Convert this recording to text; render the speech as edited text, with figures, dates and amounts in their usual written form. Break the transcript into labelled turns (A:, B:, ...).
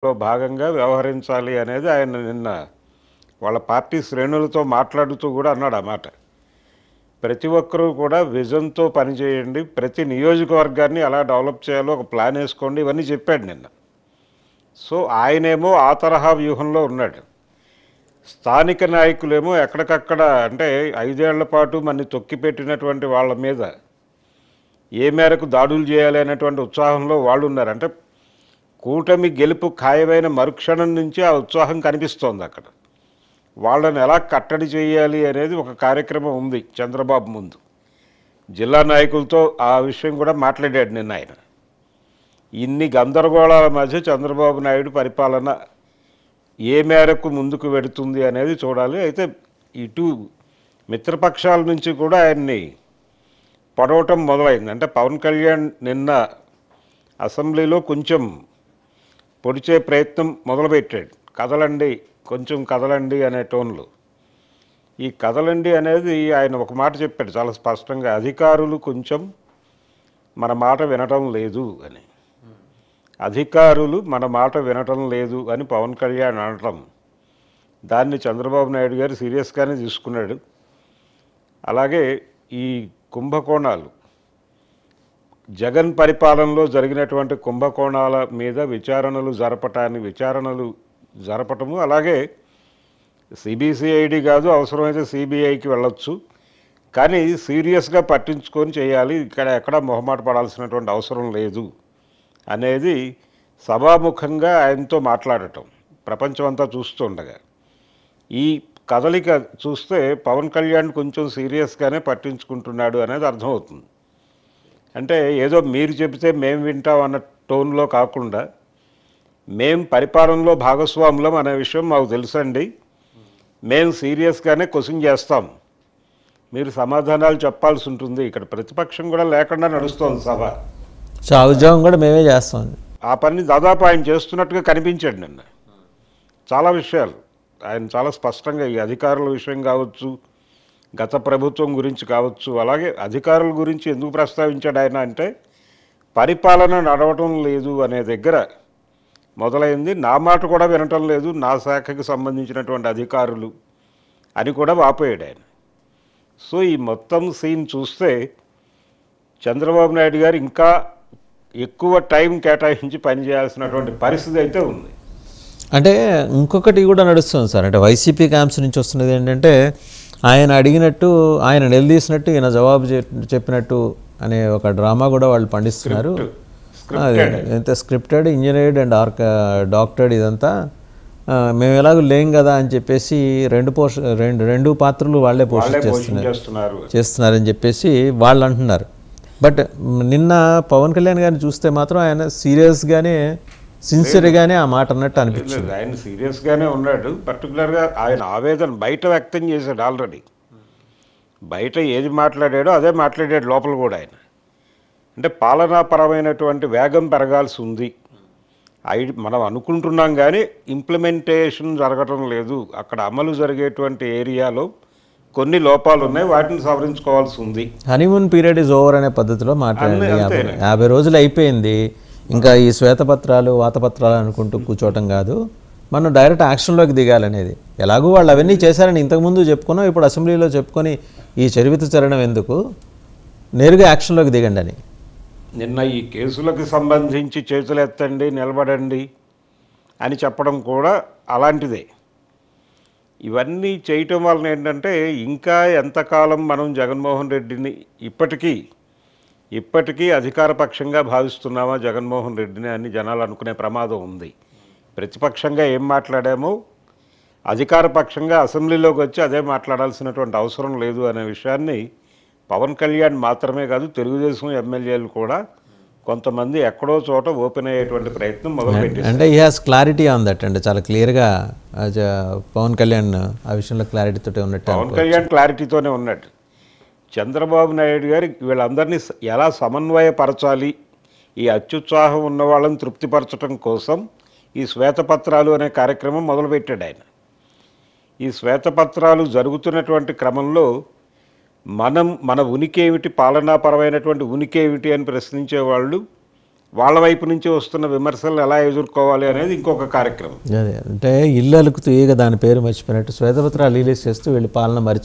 A: లో భాగంగా వ్యవహరించాలి అనేది ఆయన నిన్న వాళ్ళ పార్టీ శ్రేణులతో మాట్లాడుతూ కూడా అన్నాడు ఆ మాట. ప్రతి ఒక్కరూ కూడా విజన్తో పనిచేయండి, ప్రతి నియోజకవర్గాన్ని ఎలా డెవలప్ చేయాలో ఒక ప్లాన్ వేసుకోండి, ఇవన్నీ చెప్పాడు నిన్న. సో ఆయనేమో ఆ తరహా వ్యూహంలో ఉన్నాడు. స్థానిక నాయకులేమో ఎక్కడికక్కడ అంటే 5 ఏళ్ల పాటు మనని తొక్కిపెట్టినటువంటి వాళ్ళ మీద ఏ మేరకు దాడులు చేయాలి అనేటువంటి ఉత్సాహంలో వాళ్ళు ఉన్నారు. అంటే కూటమి గెలుపు ఖాయమైన మరుక్షణం నుంచి ఆ ఉత్సాహం కనిపిస్తోంది అక్కడ. వాళ్ళని ఎలా కట్టడి చేయాలి అనేది ఒక కార్యక్రమం ఉంది చంద్రబాబు ముందు. జిల్లా నాయకులతో ఆ విషయం కూడా మాట్లాడాడు నిన్న ఆయన. ఇన్ని గందరగోళాల మధ్య చంద్రబాబు నాయుడు పరిపాలన ఏ మేరకు ముందుకు వెడుతుంది అనేది చూడాలి. అయితే ఇటు మిత్రపక్షాల నుంచి కూడా ఆయన్ని పడవటం మొదలైంది. అంటే పవన్ కళ్యాణ్ నిన్న అసెంబ్లీలో కొంచెం పొడిచే ప్రయత్నం మొదలుపెట్టాడు. కదలండి, కొంచెం కదలండి అనే టోన్లో. ఈ కదలండి అనేది ఆయన ఒక మాట చెప్పాడు చాలా స్పష్టంగా, అధికారులు కొంచెం మన మాట వినటం లేదు అని. అధికారులు మన మాట వినటం లేదు అని పవన్ కళ్యాణ్ అనటం, దాన్ని చంద్రబాబు నాయుడు గారు సీరియస్గానే తీసుకున్నాడు. అలాగే ఈ కుంభకోణాలు, జగన్ పరిపాలనలో జరిగినటువంటి కుంభకోణాల మీద విచారణలు జరపటము, అలాగే సిబిసిఐడి కాదు, అవసరమైతే సిబిఐకి వెళ్ళొచ్చు, కానీ సీరియస్గా పట్టించుకొని చేయాలి, ఇక్కడ ఎక్కడ మొహమాట పడాల్సినటువంటి అవసరం లేదు అనేది సభాముఖంగా ఆయనతో మాట్లాడటం ప్రపంచం అంతా చూస్తుండగా. ఈ కదలిక చూస్తే పవన్ కళ్యాణ్ కొంచెం సీరియస్గానే పట్టించుకుంటున్నాడు అనేది అర్థమవుతుంది. అంటే ఏదో మీరు చెబితే మేము వింటాం అన్న టోన్లో కాకుండా, మేం పరిపాలనలో భాగస్వాములం అనే విషయం మాకు తెలుసండి, మేము సీరియస్గానే క్వశ్చన్ చేస్తాం, మీరు సమాధానాలు చెప్పాల్సి ఉంటుంది. ఇక్కడ ప్రతిపక్షం కూడా లేకుండా నడుస్తోంది సభ.
B: ఉద్యోగం కూడా మేమే చేస్తాం.
A: ఆ పని దాదాపు ఆయన చేస్తున్నట్టుగా కనిపించాడు నిన్న. చాలా విషయాలు ఆయన చాలా స్పష్టంగా, ఈ అధికారుల విషయం కావచ్చు, గత ప్రభుత్వం గురించి కావచ్చు, అలాగే అధికారుల గురించి ఎందుకు ప్రస్తావించాడు ఆయన అంటే, పరిపాలన నడవటం లేదు అనే దగ్గర మొదలైంది. నా మాట కూడా వినటం లేదు నా శాఖకి సంబంధించినటువంటి అధికారులు అని కూడా వాపోయాడు ఆయన. సో ఈ మొత్తం సీన్ చూస్తే చంద్రబాబు నాయుడు గారు ఇంకా ఎక్కువ టైం కేటాయించి పనిచేయాల్సినటువంటి పరిస్థితి అయితే ఉంది.
B: అంటే ఇంకొకటి కూడా నడుస్తుంది సార్, అంటే వైసీపీ క్యాంప్స్ నుంచి వస్తున్నది ఏంటంటే, ఆయన అడిగినట్టు ఆయన నిలదీసినట్టు ఈయన జవాబు చెప్పినట్టు అనే ఒక డ్రామా కూడా వాళ్ళు పండిస్తున్నారు. అదే ఎంత స్క్రిప్టెడ్, ఇంజనీర్డ్ అండ్ డాక్టర్డ్ ఇదంతా, మేము ఎలాగో లేం కదా అని చెప్పేసి రెండు పాత్రలు వాళ్ళే చేస్తున్నారని చెప్పేసి వాళ్ళు అంటున్నారు. బట్ నిన్న పవన్ కళ్యాణ్ గారిని చూస్తే మాత్రం ఆయన సీరియస్గానే సిన్సియర్గానే ఆ మాట అన్నట్టు అనిపించింది.
A: ఆయన సీరియస్గానే ఉన్నాడు. పర్టికులర్గా ఆయన ఆవేదన బయట వ్యక్తం చేశాడు. ఆల్రెడీ బయట ఏది మాట్లాడాడో అదే మాట్లాడాడు లోపల కూడా ఆయన. అంటే పాలనాపరమైనటువంటి వేగం పెరగాల్సి ఉంది. మనం అనుకుంటున్నాం కానీ ఇంప్లిమెంటేషన్ జరగటం లేదు. అక్కడ అమలు జరిగేటువంటి ఏరియాలో కొన్ని లోపాలు ఉన్నాయి, వాటిని సవరించుకోవాల్సి ఉంది.
B: హనీమూన్ పీరియడ్ ఈజ్ ఓవర్ అనే పద్ధతిలో మాట్లాడండి. 50 రోజులు అయిపోయింది, ఇంకా ఈ శ్వేతపత్రాలు వాతపత్రాలు అనుకుంటూ కూర్చోవటం కాదు, మనం డైరెక్ట్ యాక్షన్లోకి దిగాలనేది. ఎలాగూ వాళ్ళు అవన్నీ చేశారని ఇంతకుముందు చెప్పుకున్నాం, ఇప్పుడు అసెంబ్లీలో చెప్పుకొని ఈ చరివిత చరణం ఎందుకు, నేరుగా యాక్షన్లోకి దిగండి అని.
A: నిన్న ఈ కేసులకు సంబంధించి చేతులు ఎత్తండి, నిలబడండి అని చెప్పడం కూడా అలాంటిదే. ఇవన్నీ చేయటం వలన ఏంటంటే, ఇంకా ఎంతకాలం మనం జగన్మోహన్ రెడ్డిని ఇప్పటికీ అధికారపక్షంగా భావిస్తున్నామా జగన్మోహన్ రెడ్డిని అని జనాలు అనుకునే ప్రమాదం ఉంది. ప్రతిపక్షంగా ఏం మాట్లాడామో అధికారపక్షంగా అసెంబ్లీలోకి వచ్చి అదే మాట్లాడాల్సినటువంటి అవసరం లేదు అనే విషయాన్ని పవన్ కళ్యాణ్ మాత్రమే కాదు, తెలుగుదేశం ఎమ్మెల్యేలు కూడా కొంతమంది ఎక్కడో చోట ఓపెన్ అయ్యేటువంటి ప్రయత్నం మొదలుపెట్టారు.
B: అంటే ఈ హాస్ క్లారిటీ ఆన్ దట్, అంటే చాలా క్లియర్గా పవన్ కళ్యాణ్ ఆ విషయంలో క్లారిటీతోనే ఉన్నట్టు.
A: పవన్ కళ్యాణ్ క్లారిటీతోనే ఉన్నట్టు. చంద్రబాబు నాయుడు గారు వీళ్ళందరినీ ఎలా సమన్వయపరచాలి, ఈ అత్యుత్సాహం ఉన్న వాళ్ళని తృప్తిపరచడం కోసం ఈ శ్వేతపత్రాలు అనే కార్యక్రమం మొదలుపెట్టాడు ఆయన. ఈ శ్వేతపత్రాలు జరుగుతున్నటువంటి క్రమంలో మన ఉనికి ఏమిటి, పాలనాపరమైనటువంటి ఉనికి ఏమిటి అని ప్రశ్నించేవాళ్ళు వాళ్ళ వైపు నుంచి వస్తున్న విమర్శలు ఎలా ఎదుర్కోవాలి అనేది ఇంకొక కార్యక్రమం.
B: అదే అంటే ఇల్లు అలుకుతూ ఈగ దాని పేరు మర్చిపోయినట్టు శ్వేతపత్రాలు రిలీజ్ చేస్తూ వీళ్ళు పాలన